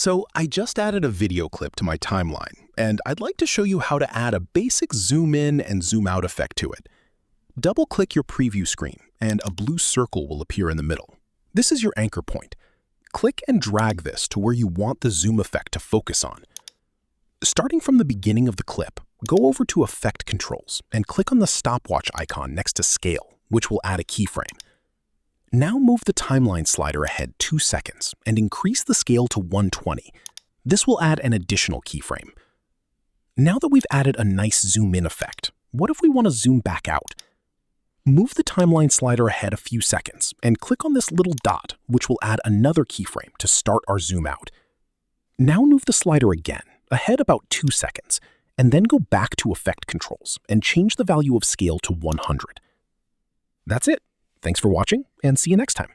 So I just added a video clip to my timeline, and I'd like to show you how to add a basic zoom in and zoom out effect to it. Double-click your preview screen, and a blue circle will appear in the middle. This is your anchor point. Click and drag this to where you want the zoom effect to focus on. Starting from the beginning of the clip, go over to Effect Controls and click on the stopwatch icon next to Scale, which will add a keyframe. Now move the timeline slider ahead 2 seconds and increase the scale to 120. This will add an additional keyframe. Now that we've added a nice zoom-in effect, what if we want to zoom back out? Move the timeline slider ahead a few seconds and click on this little dot, which will add another keyframe to start our zoom out. Now move the slider again, ahead about 2 seconds, and then go back to Effect Controls and change the value of scale to 100. That's it. Thanks for watching, and see you next time.